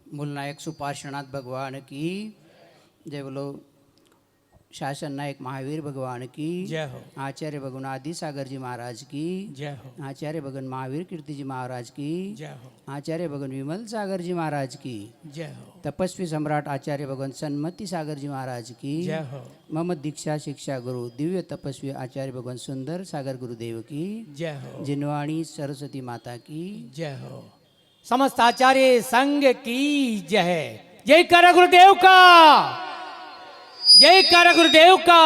मूलनायक सुपार्श्वनाथ भगवान की जय। बोलो शासन नायक महावीर भगवान की जय हो। आचार्य भगवान आदि सागर जी महाराज की जय हो। आचार्य भगवान महावीर कीर्ति जी महाराज की जय हो। आचार्य भगवान विमल सागर जी महाराज की जय हो। तपस्वी सम्राट आचार्य भगवान सन्मति सागर जी महाराज की जय हो। मम दीक्षा शिक्षा गुरु दिव्य तपस्वी आचार्य भगवान सुंदर सागर गुरुदेव की जय हो। जिनवाणी सरस्वती माता की जय हो। समस्त आचार्य संघ की जय। जय कर गुरुदेव का, जय कर गुरुदेव का।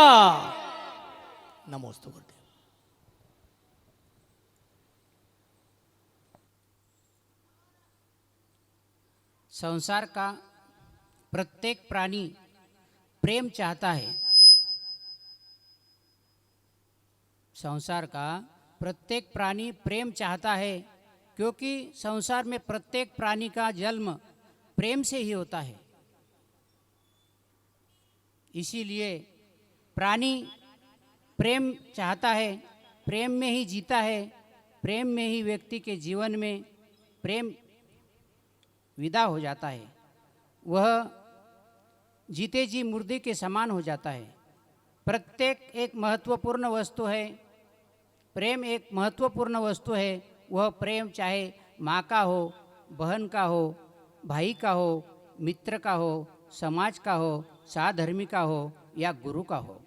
नमोस्तु गुरुदेव। संसार का प्रत्येक प्राणी प्रेम चाहता है। संसार का प्रत्येक प्राणी प्रेम चाहता है, क्योंकि संसार में प्रत्येक प्राणी का जन्म प्रेम से ही होता है। इसीलिए प्राणी प्रेम चाहता है, प्रेम में ही जीता है, प्रेम में ही व्यक्ति के जीवन में प्रेम विदा हो जाता है। वह जीते जी मुर्दे के समान हो जाता है। प्रत्येक एक महत्वपूर्ण वस्तु है, प्रेम एक महत्वपूर्ण वस्तु है। वह प्रेम चाहे माँ का हो, बहन का हो, भाई का हो, मित्र का हो, समाज का हो, साधर्मी का हो या गुरु का हो।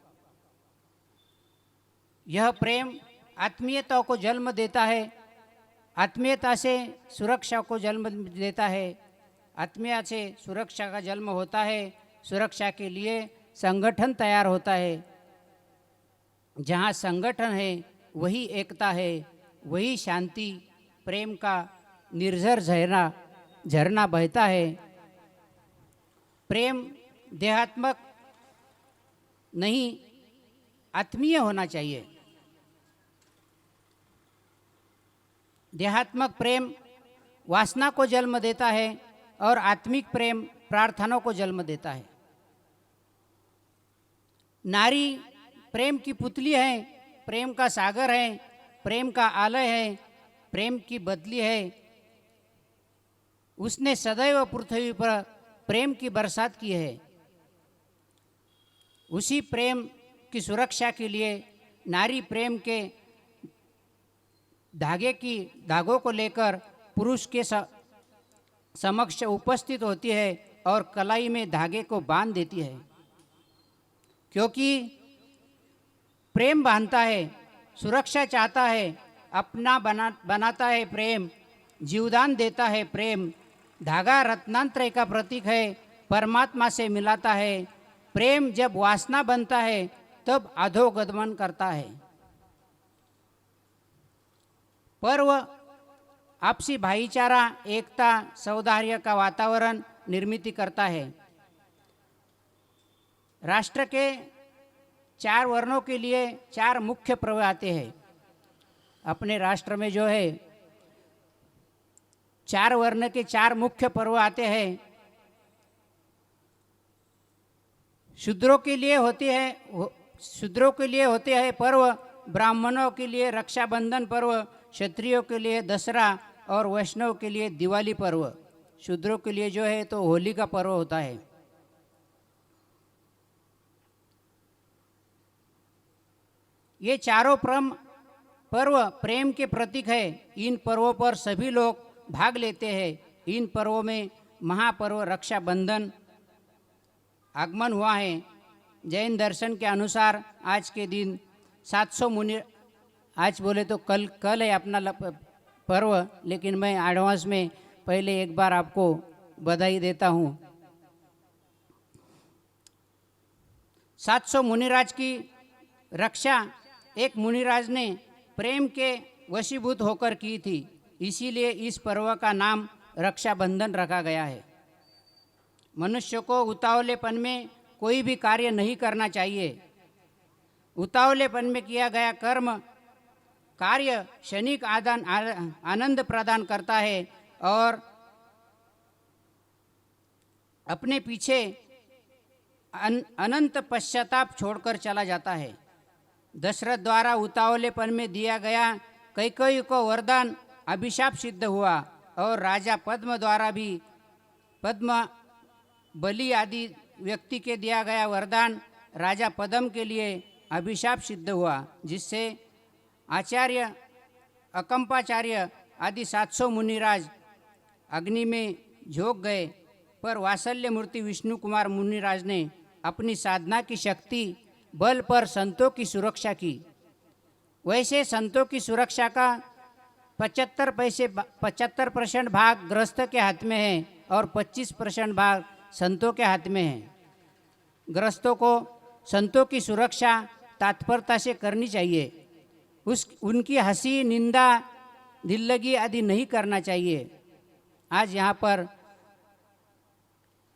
यह प्रेम आत्मीयता को जन्म देता है, आत्मीयता से सुरक्षा को जन्म देता है, आत्मीयता से सुरक्षा का जन्म होता है। सुरक्षा के लिए संगठन तैयार होता है। जहाँ संगठन है वही एकता है, वही शांति, प्रेम का निर्झर झरना बहता है। प्रेम देहात्मक नहीं, आत्मीय होना चाहिए। देहात्मक प्रेम वासना को जन्म देता है और आत्मिक प्रेम प्रार्थनाओं को जन्म देता है। नारी प्रेम की पुतली है, प्रेम का सागर है, प्रेम का आलय है, प्रेम की बदली है। उसने सदैव पृथ्वी पर प्रेम की बरसात की है। उसी प्रेम की सुरक्षा के लिए नारी प्रेम के धागों को लेकर पुरुष के समक्ष उपस्थित होती है और कलाई में धागे को बांध देती है। क्योंकि प्रेम बांधता है, सुरक्षा चाहता है, अपना बनाता है प्रेम, जीवदान देता है प्रेम। धागा रत्नांतरय का प्रतीक है, परमात्मा से मिलाता है। प्रेम जब वासना बनता है तब अधोगमन करता है। पर्व आपसी भाईचारा, एकता, सौहार्द का वातावरण निर्मित करता है। राष्ट्र के 4 वर्णों के लिए 4 मुख्य पर्व आते हैं। अपने राष्ट्र में जो है 4 वर्ण के 4 मुख्य पर्व आते हैं। शूद्रों के लिए होते हैं पर्व, ब्राह्मणों के लिए रक्षाबंधन पर्व, क्षत्रियों के लिए दसरा और वैष्णव के लिए दिवाली पर्व। शूद्रों के लिए जो है तो होली का पर्व होता है। ये चारों पर्व प्रेम के प्रतीक है। इन पर्वों पर सभी लोग भाग लेते हैं। इन पर्वों में महापर्व रक्षाबंधन आगमन हुआ है। जैन दर्शन के अनुसार आज के दिन 700 मुनि, आज बोले तो कल है अपना पर्व, लेकिन मैं एडवांस में पहले एक बार आपको बधाई देता हूँ। 700 मुनिराज की रक्षा एक मुनिराज ने प्रेम के वशीभूत होकर की थी, इसीलिए इस पर्व का नाम रक्षाबंधन रखा गया है। मनुष्य को उतावलेपन में कोई भी कार्य नहीं करना चाहिए। उतावलेपन में किया गया कार्य क्षणिक आनंद प्रदान करता है और अपने पीछे अनंत पश्चाताप छोड़कर चला जाता है। दशरथ द्वारा उतावलेपन में दिया गया कैकेयी को वरदान अभिशाप सिद्ध हुआ और राजा पद्म द्वारा भी पद्म बलि आदि व्यक्ति के दिया गया वरदान राजा पद्म के लिए अभिशाप सिद्ध हुआ, जिससे आचार्य अकंपाचार्य आदि 700 मुनिराज अग्नि में झोंक गए। पर वात्सल्य मूर्ति विष्णु कुमार मुनिराज ने अपनी साधना की शक्ति बल पर संतों की सुरक्षा की। वैसे संतों की सुरक्षा का 75% भाग गृहस्थ के हाथ में है और 25% भाग संतों के हाथ में है। गृहस्थों को संतों की सुरक्षा तत्परता से करनी चाहिए। उनकी हंसी, निंदा, दिल्लगी आदि नहीं करना चाहिए। आज यहाँ पर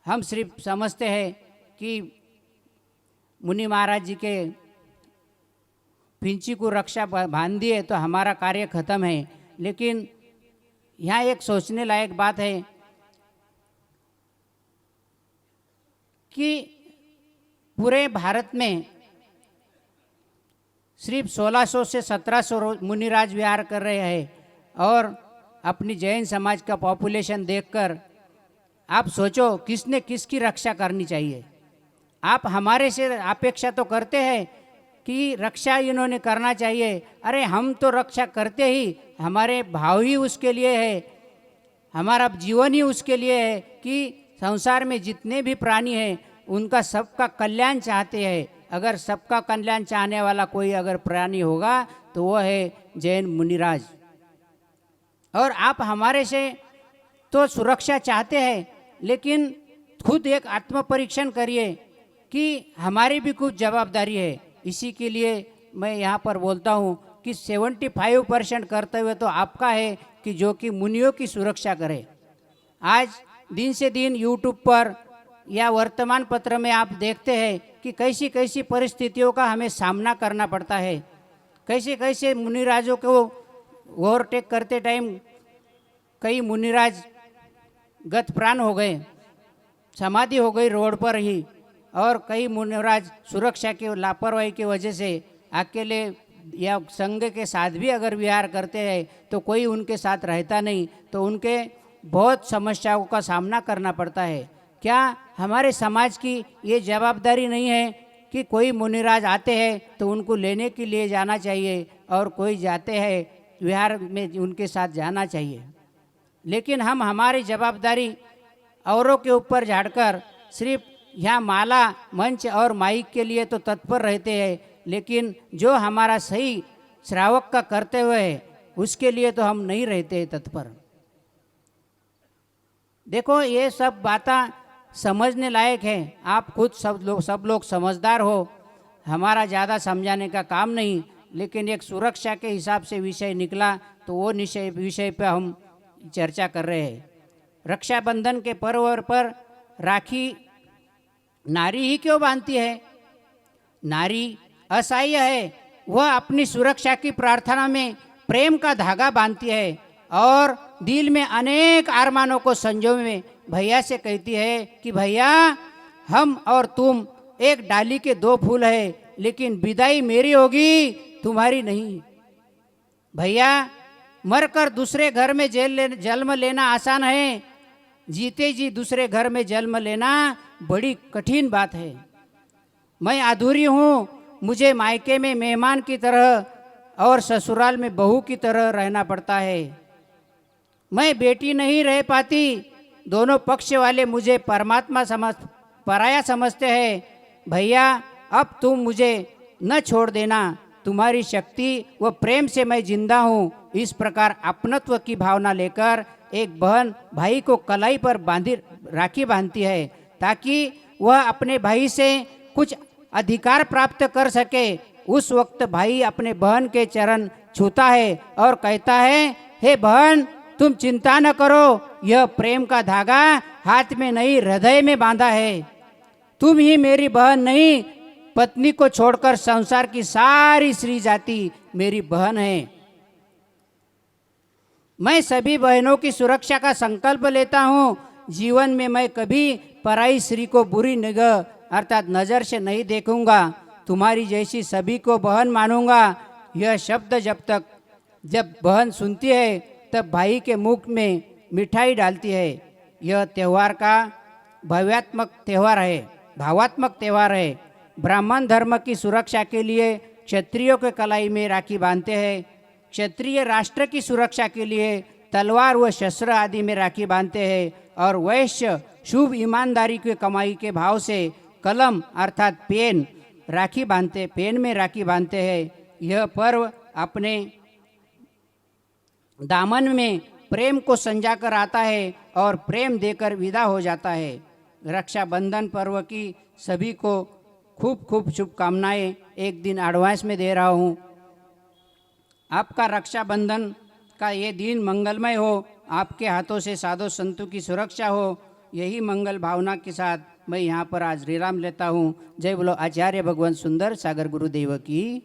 हम सिर्फ समझते हैं कि मुनि महाराज जी के पिंची को रक्षा बांध दिए तो हमारा कार्य खत्म है, लेकिन यहाँ एक सोचने लायक बात है कि पूरे भारत में सिर्फ 1600 से 1700 मुनिराज विहार कर रहे हैं और अपनी जैन समाज का पॉपुलेशन देखकर आप सोचो किसने किसकी रक्षा करनी चाहिए। आप हमारे से अपेक्षा तो करते हैं कि रक्षा इन्होंने करना चाहिए। अरे हम तो रक्षा करते ही, हमारे भाव ही उसके लिए है, हमारा जीवन ही उसके लिए है कि संसार में जितने भी प्राणी हैं उनका सबका कल्याण चाहते हैं। अगर सबका कल्याण चाहने वाला कोई अगर प्राणी होगा तो वो है जैन मुनिराज। और आप हमारे से तो सुरक्षा चाहते हैं, लेकिन खुद एक आत्म परीक्षण करिए कि हमारी भी कुछ जवाबदारी है। इसी के लिए मैं यहाँ पर बोलता हूँ कि 75% कर्तव्य तो आपका है कि जो कि मुनियों की सुरक्षा करे। आज दिन से दिन यूट्यूब पर या वर्तमान पत्र में आप देखते हैं कि कैसी कैसी परिस्थितियों का हमें सामना करना पड़ता है। कैसे कैसे मुनिराजों को ओवरटेक करते टाइम कई मुनिराज गत प्राण हो गए, समाधि हो गई रोड पर ही, और कई मुनिराज सुरक्षा की लापरवाही की वजह से अकेले या संघ के साथ भी अगर विहार करते हैं तो कोई उनके साथ रहता नहीं, तो उनके बहुत समस्याओं का सामना करना पड़ता है। क्या हमारे समाज की ये जवाबदारी नहीं है कि कोई मुनिराज आते हैं तो उनको लेने के लिए जाना चाहिए और कोई जाते हैं विहार में उनके साथ जाना चाहिए? लेकिन हम हमारी जवाबदारी औरों के ऊपर झाड़कर सिर्फ यहाँ माला, मंच और माइक के लिए तो तत्पर रहते हैं, लेकिन जो हमारा सही श्रावक का कर्तव्य है उसके लिए तो हम नहीं रहते तत्पर। देखो ये सब बातें समझने लायक है। आप खुद सब लोग समझदार हो, हमारा ज़्यादा समझाने का काम नहीं, लेकिन एक सुरक्षा के हिसाब से विषय निकला तो वो विषय पे हम चर्चा कर रहे हैं। रक्षाबंधन के पर्व पर राखी नारी ही क्यों बांधती है? नारी असहाय है, वह अपनी सुरक्षा की प्रार्थना में प्रेम का धागा बांधती है और दिल में अनेक अरमानों को संजो में भैया से कहती है कि भैया हम और तुम एक डाली के दो फूल है, लेकिन विदाई मेरी होगी तुम्हारी नहीं। भैया मरकर दूसरे घर में जन्म लेना आसान है, जीते जी दूसरे घर में जन्म लेना बड़ी कठिन बात है। मैं अधूरी हूँ, मुझे मायके में मेहमान की तरह और ससुराल में बहू की तरह रहना पड़ता है। मैं बेटी नहीं रह पाती, दोनों पक्ष वाले मुझे परमात्मा पराया समझते हैं। भैया अब तुम मुझे न छोड़ देना, तुम्हारी शक्ति व प्रेम से मैं जिंदा हूँ। इस प्रकार अपनत्व की भावना लेकर एक बहन भाई को कलाई पर राखी बांधती है ताकि वह अपने भाई से कुछ अधिकार प्राप्त कर सके। उस वक्त भाई अपने बहन के चरण छूता है और कहता है, हे बहन तुम चिंता न करो, यह प्रेम का धागा हाथ में नहीं हृदय में बांधा है। तुम ही मेरी बहन नहीं, पत्नी को छोड़कर संसार की सारी स्त्री जाति मेरी बहन है। मैं सभी बहनों की सुरक्षा का संकल्प लेता हूँ। जीवन में मैं कभी पराई स्त्री को बुरी निगाह अर्थात नज़र से नहीं देखूंगा। तुम्हारी जैसी सभी को बहन मानूंगा। यह शब्द जब बहन सुनती है तब भाई के मुख में मिठाई डालती है। यह त्यौहार का भावात्मक त्यौहार है। ब्राह्मण धर्म की सुरक्षा के लिए क्षत्रियों के कलाई में राखी बांधते हैं। क्षत्रिय राष्ट्र की सुरक्षा के लिए तलवार व शस्त्र आदि में राखी बांधते हैं और वैश्य शुभ ईमानदारी की कमाई के भाव से कलम अर्थात पेन में राखी बांधते हैं। यह पर्व अपने दामन में प्रेम को संजा कर आता है और प्रेम देकर विदा हो जाता है। रक्षाबंधन पर्व की सभी को खूब खूब शुभकामनाएं एक दिन एडवांस में दे रहा हूँ। आपका रक्षाबंधन का ये दिन मंगलमय हो, आपके हाथों से साधु संतों की सुरक्षा हो, यही मंगल भावना के साथ मैं यहाँ पर आज विराम लेता हूँ। जय बोलो आचार्य भगवान सुंदर सागर गुरुदेव की।